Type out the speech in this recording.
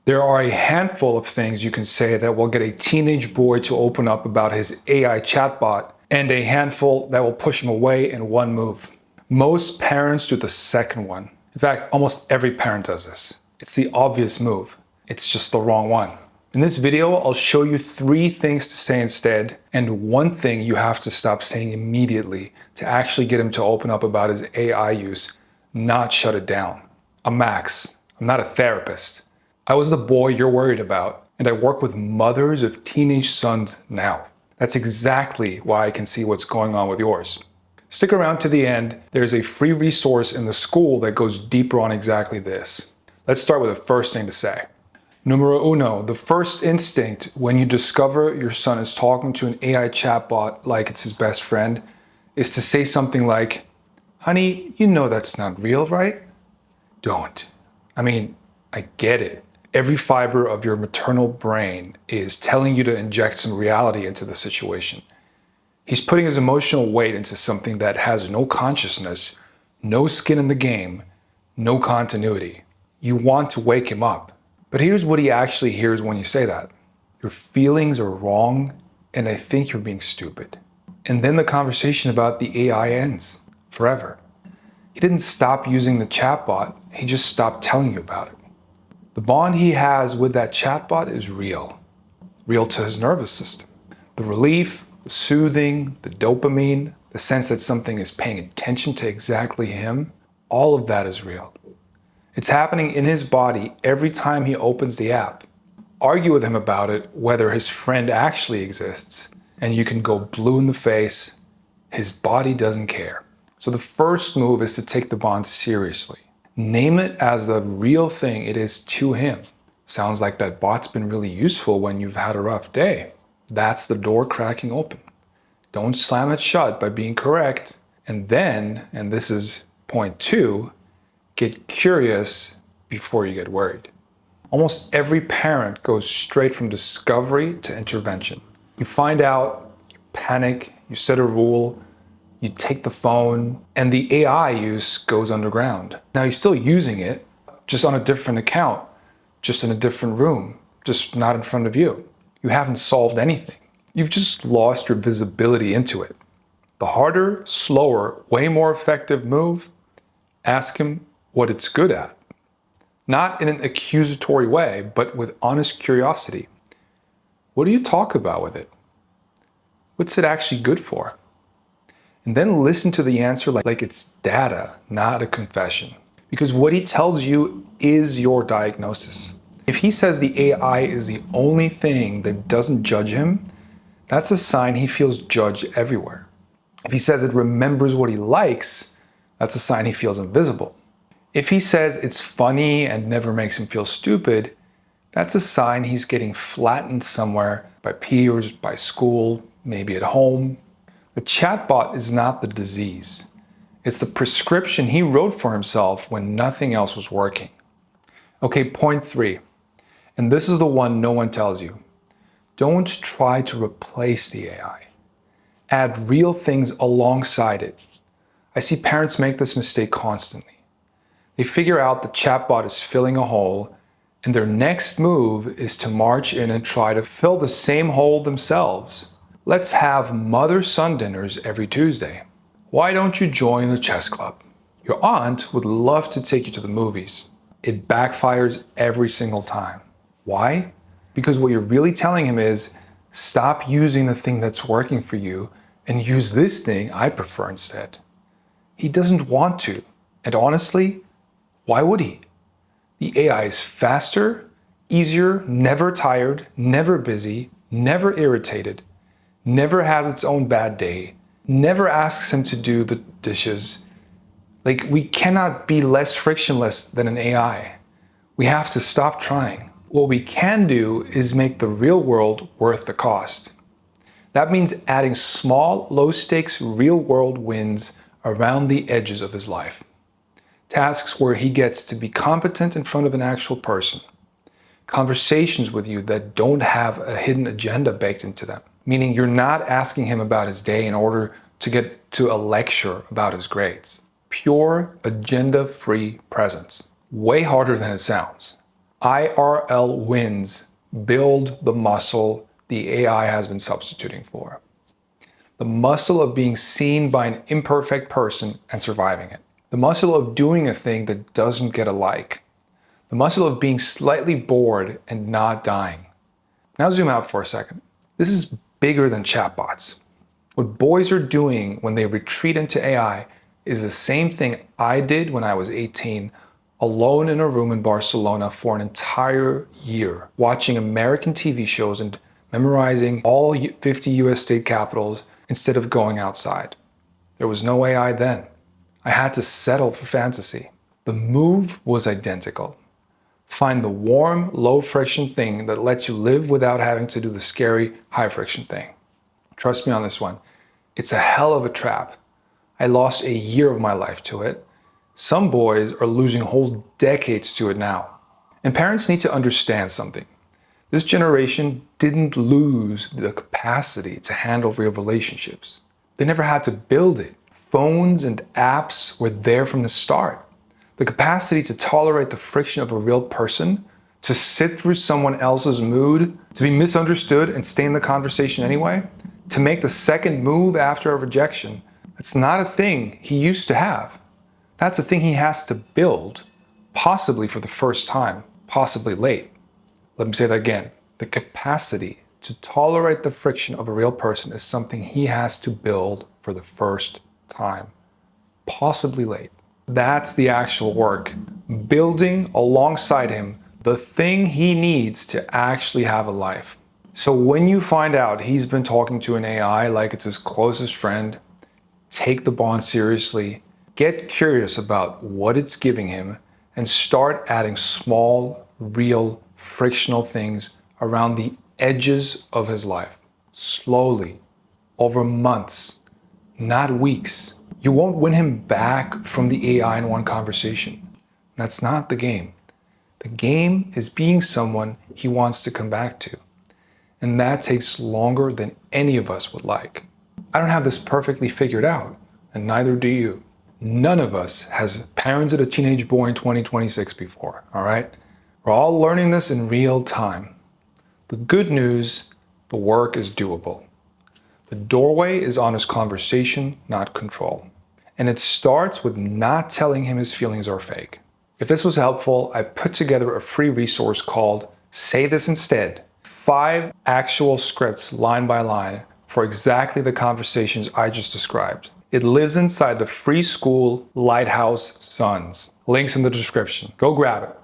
There are a handful of things you can say that will get a teenage boy to open up about his AI chatbot, and a handful that will push him away in one move. Most parents do the second one. In fact, almost every parent does this. It's the obvious move. It's just the wrong one. In this video, I'll show you 3 things to say instead, and 1 thing you have to stop saying immediately to actually get him to open up about his AI use, not shut it down. I'm Max. I'm not a therapist. I was the boy you're worried about, and I work with mothers of teenage sons now. That's exactly why I can see what's going on with yours. Stick around to the end. There's a free resource in the Skool that goes deeper on exactly this. Let's start with the first thing to say. Numero uno, the first instinct when you discover your son is talking to an AI chatbot like it's his best friend is to say something like, "Honey, you know that's not real, right?" Don't. I get it. Every fiber of your maternal brain is telling you to inject some reality into the situation. He's putting his emotional weight into something that has no consciousness, no skin in the game, no continuity. You want to wake him up. But here's what he actually hears when you say that. Your feelings are wrong, and I think you're being stupid. And then the conversation about the AI ends forever. He didn't stop using the chatbot, he just stopped telling you about it. The bond he has with that chatbot is real to his nervous system. The relief, the soothing, the dopamine, the sense that something is paying attention to exactly him, all of that is real. It's happening in his body every time he opens the app. Argue with him about it, whether his friend actually exists, and you can go blue in the face. His body doesn't care. So the first move is to take the bond seriously. Name it as the real thing it is to him. Sounds like that bot's been really useful when you've had a rough day. That's the door cracking open. Don't slam it shut by being correct. And then, and this is point 2, get curious before you get worried. Almost every parent goes straight from discovery to intervention. You find out, you panic, you set a rule, you take the phone, and the AI use goes underground. Now he's still using it, just on a different account, just in a different room, just not in front of you. You haven't solved anything. You've just lost your visibility into it. The harder, slower, way more effective move, ask him what it's good at. Not in an accusatory way, but with honest curiosity. What do you talk about with it? What's it actually good for? And then listen to the answer like it's data, not a confession. Because what he tells you is your diagnosis. If he says the AI is the only thing that doesn't judge him, that's a sign he feels judged everywhere. If he says it remembers what he likes, that's a sign he feels invisible. If he says it's funny and never makes him feel stupid, that's a sign he's getting flattened somewhere by peers, by school, maybe at home. The chatbot is not the disease. It's the prescription he wrote for himself when nothing else was working. Okay, point 3. And this is the one no one tells you. Don't try to replace the AI. Add real things alongside it. I see parents make this mistake constantly. They figure out the chatbot is filling a hole, and their next move is to march in and try to fill the same hole themselves. Let's have mother-son dinners every Tuesday. Why don't you join the chess club? Your aunt would love to take you to the movies. It backfires every single time. Why? Because what you're really telling him is, stop using the thing that's working for you and use this thing I prefer instead. He doesn't want to. And honestly, why would he? The AI is faster, easier, never tired, never busy, never irritated, never has its own bad day, never asks him to do the dishes. We cannot be less frictionless than an AI. We have to stop trying. What we can do is make the real world worth the cost. That means adding small, low-stakes, real-world wins around the edges of his life. Tasks where he gets to be competent in front of an actual person. Conversations with you that don't have a hidden agenda baked into them. Meaning you're not asking him about his day in order to get to a lecture about his grades. Pure, agenda-free presence. Way harder than it sounds. IRL wins build the muscle the AI has been substituting for. The muscle of being seen by an imperfect person and surviving it. The muscle of doing a thing that doesn't get a like. The muscle of being slightly bored and not dying. Now zoom out for a second. This is bigger than chatbots. What boys are doing when they retreat into AI is the same thing I did when I was 18, alone in a room in Barcelona for an entire year, watching American TV shows and memorizing all 50 US state capitals instead of going outside. There was no AI then. I had to settle for fantasy. The move was identical. Find the warm, low-friction thing that lets you live without having to do the scary, high-friction thing. Trust me on this one. It's a hell of a trap. I lost a year of my life to it. Some boys are losing whole decades to it now. And parents need to understand something. This generation didn't lose the capacity to handle real relationships. They never had to build it. Phones and apps were there from the start. The capacity to tolerate the friction of a real person, to sit through someone else's mood, to be misunderstood and stay in the conversation anyway, to make the second move after a rejection, it's not a thing he used to have. That's a thing he has to build, possibly for the first time, possibly late. Let me say that again. The capacity to tolerate the friction of a real person is something he has to build for the first time, possibly late. That's the actual work. Building alongside him the thing he needs to actually have a life. So when you find out he's been talking to an AI like it's his closest friend, take the bond seriously, get curious about what it's giving him, and start adding small, real, frictional things around the edges of his life. Slowly, over months, not weeks. You won't win him back from the AI in one conversation. That's not the game. The game is being someone he wants to come back to. And that takes longer than any of us would like. I don't have this perfectly figured out, and neither do you. None of us has parented a teenage boy in 2026 before, all right? We're all learning this in real time. The good news, the work is doable. The doorway is honest conversation, not control. And it starts with not telling him his feelings are fake. If this was helpful, I put together a free resource called Say This Instead. 5 actual scripts line by line for exactly the conversations I just described. It lives inside the free Skool Lighthouse Sons. Links in the description. Go grab it.